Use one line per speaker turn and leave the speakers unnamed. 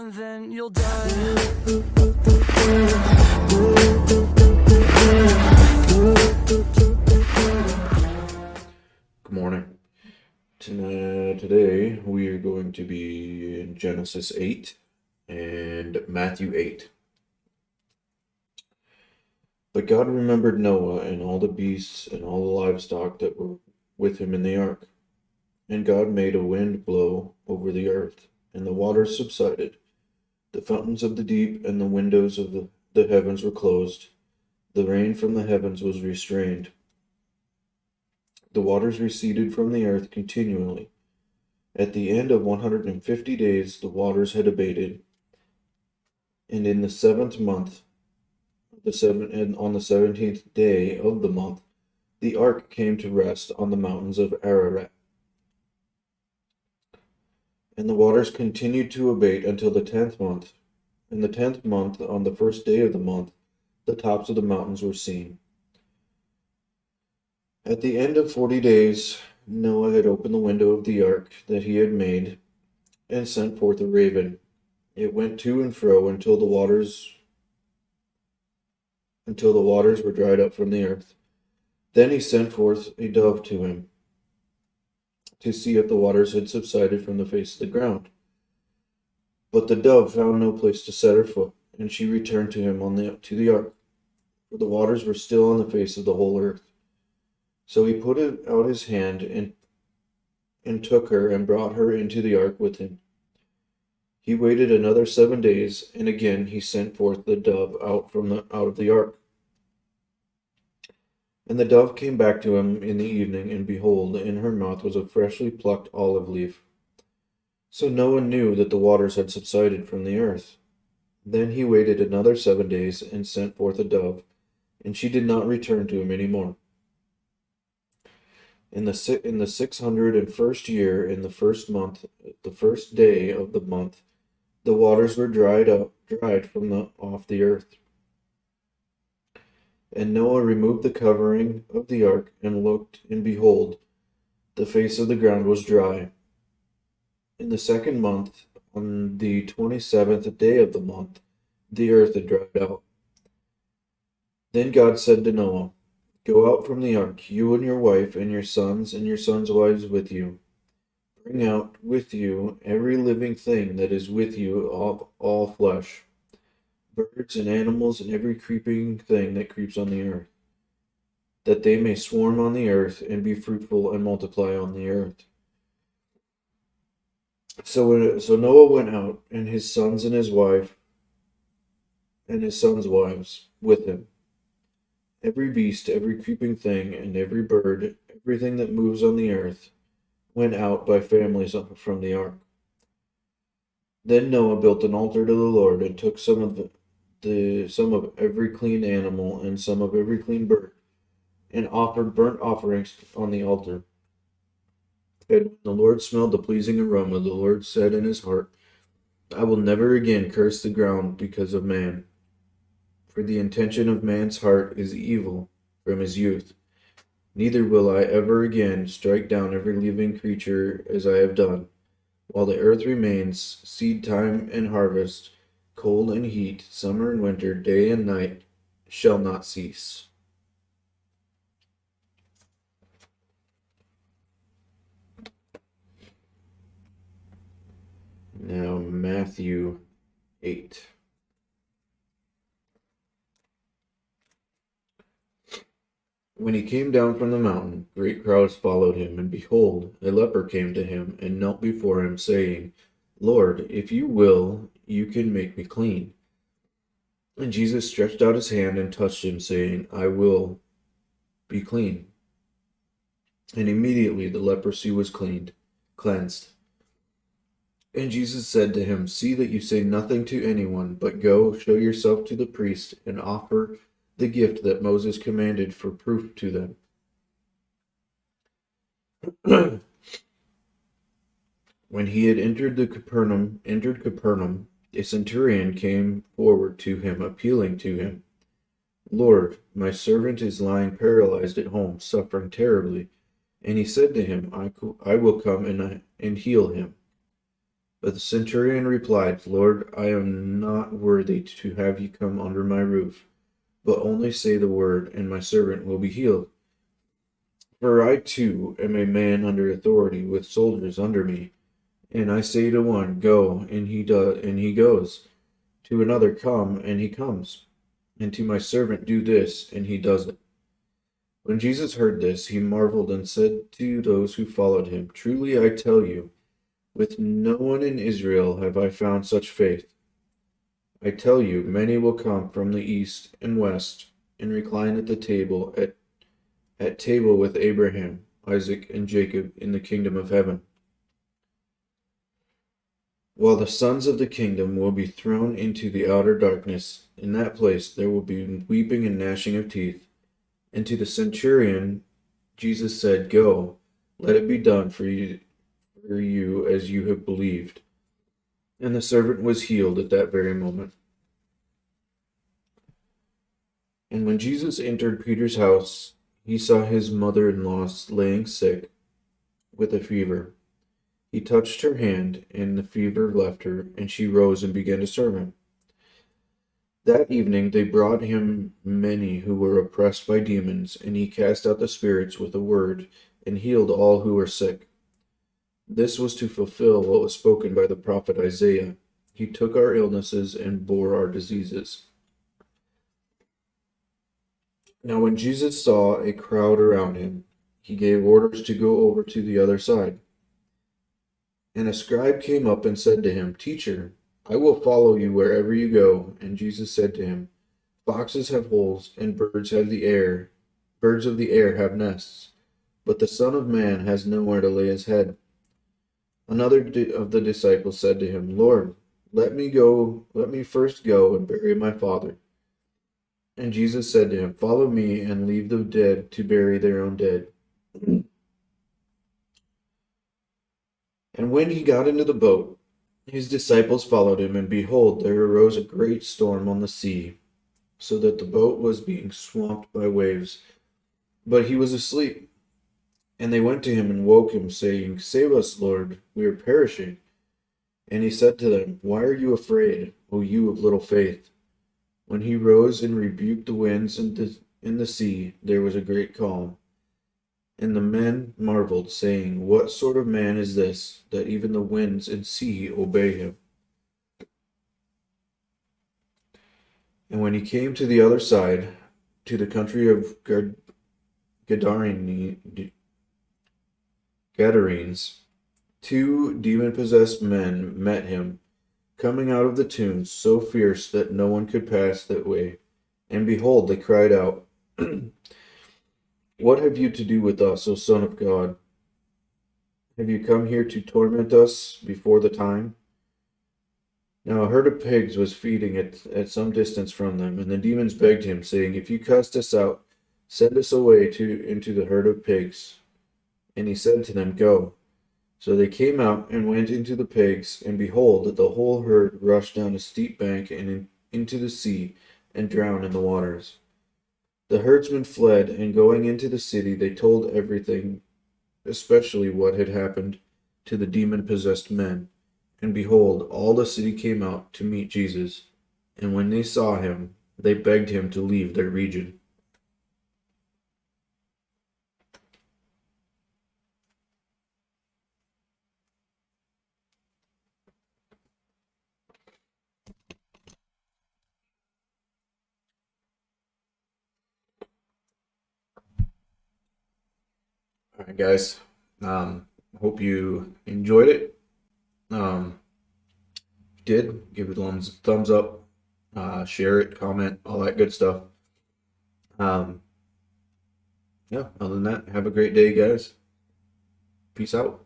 and then you'll die.
Good morning. Today we are going to be in Genesis 8 and Matthew 8. But God remembered Noah and all the beasts and all the livestock that were with him in the ark. And God made a wind blow over the earth, and the waters subsided. The fountains of the deep and the windows of the heavens were closed. The rain from the heavens was restrained. The waters receded from the earth continually. At the end of 150 days, the waters had abated, and in the seventh month, and on the 17th day of the month, the ark came to rest on the mountains of Ararat. And the waters continued to abate until the 10th month. In the 10th month, on the first day of the month, the tops of the mountains were seen. At the end of 40 days, Noah had opened the window of the ark that he had made and sent forth a raven. It went to and fro until the waters were dried up from the earth. Then he sent forth a dove to him to see if the waters had subsided from the face of the ground. But the dove found no place to set her foot, and she returned to him to the ark, for the waters were still on the face of the whole earth. So he put out his hand and took her and brought her into the ark with him. He waited another 7 days, and again he sent forth the dove out of the ark. And the dove came back to him in the evening, and behold, in her mouth was a freshly plucked olive leaf. So Noah knew that the waters had subsided from the earth. Then he waited another 7 days, and sent forth a dove, and she did not return to him any more. In the 601st year, in the first month, the first day of the month, the waters were dried from off the earth. And Noah removed the covering of the ark, and looked, and behold, the face of the ground was dry. In the second month, on the 27th day of the month, the earth had dried out. Then God said to Noah, "Go out from the ark, you and your wife, and your sons wives with you. Bring out with you every living thing that is with you of all flesh, birds and animals and every creeping thing that creeps on the earth, that they may swarm on the earth and be fruitful and multiply on the earth." So Noah went out, and his sons and his wife, and his sons' wives with him. Every beast, every creeping thing, and every bird, everything that moves on the earth, went out by families from the ark. Then Noah built an altar to the Lord, and took some of every clean animal and some of every clean bird, and offered burnt offerings on the altar. And when the Lord smelled the pleasing aroma, the Lord said in his heart, "I will never again curse the ground because of man, for the intention of man's heart is evil from his youth. Neither will I ever again strike down every living creature as I have done. While the earth remains, seed time and harvest, cold and heat, summer and winter, day and night shall not cease." Now, Matthew 8. When he came down from the mountain, great crowds followed him, and behold, a leper came to him and knelt before him, saying, "Lord, if you will, you can make me clean." And Jesus stretched out his hand and touched him, saying, "I will be clean." And immediately the leprosy was cleansed. And Jesus said to him, "See that you say nothing to anyone, but go, show yourself to the priest, and offer the gift that Moses commanded for proof to them." When he had entered Capernaum, a centurion came forward to him, appealing to him, "Lord, my servant is lying paralyzed at home, suffering terribly." And he said to him, I will come and heal him." But the centurion replied, Lord, I am not worthy to have you come under my roof, but only say the word, and my servant will be healed. For I too am a man under authority, with soldiers under me. And I say to one, Go, and he does, and he goes. To another, Come, and he comes. And to my servant, Do this, and he does it. When Jesus heard this, he marveled and said to those who followed him, Truly I tell you, with no one in Israel have I found such faith. I tell you, many will come from the east and west and recline at the table at table with Abraham, Isaac, and Jacob in the kingdom of heaven. While the sons of the kingdom will be thrown into the outer darkness, in that place there will be weeping and gnashing of teeth. And to the centurion, Jesus said, Go, let it be done for you as you have believed. And the servant was healed at that very moment. And when Jesus entered Peter's house, he saw his mother-in-law laying sick with a fever. He touched her hand, and the fever left her, and she rose and began to serve him. That evening they brought him many who were oppressed by demons, and he cast out the spirits with a word, and healed all who were sick. This was to fulfill what was spoken by the prophet Isaiah. He took our illnesses and bore our diseases. Now when Jesus saw a crowd around him, he gave orders to go over to the other side. And a scribe came up and said to him, Teacher, I will follow you wherever you go. And Jesus said to him, Foxes have holes, and birds of the air have nests, but the Son of Man has nowhere to lay his head. Another of the disciples said to him, Lord, let me first go and bury my father. And Jesus said to him, Follow me and leave the dead to bury their own dead. And when he got into the boat, his disciples followed him, and behold, there arose a great storm on the sea, so that the boat was being swamped by waves. But he was asleep. And they went to him and woke him, saying, Save us, Lord, we are perishing. And he said to them, Why are you afraid, O you of little faith? When he rose and rebuked the winds and in the sea, there was a great calm. And the men marveled, saying, What sort of man is this, that even the winds and sea obey him? And when he came to the other side, to the country of Gadarenes, two demon-possessed men met him, coming out of the tombs, so fierce that no one could pass that way. And behold, they cried out, What have you to do with us, O Son of God? Have you come here to torment us before the time? Now a herd of pigs was feeding at some distance from them, and the demons begged him, saying, If you cast us out, send us away into the herd of pigs. And he said to them, Go. So they came out and went into the pigs, and behold, the whole herd rushed down a steep bank and into the sea, and drowned in the waters. The herdsmen fled, and going into the city, they told everything, especially what had happened to the demon-possessed men. And behold, all the city came out to meet Jesus, and when they saw him, they begged him to leave their region. All right, guys. Hope you enjoyed it. If you did, give it a thumbs up, share it, comment, all that good stuff. Yeah, other than that, have a great day, guys. Peace out.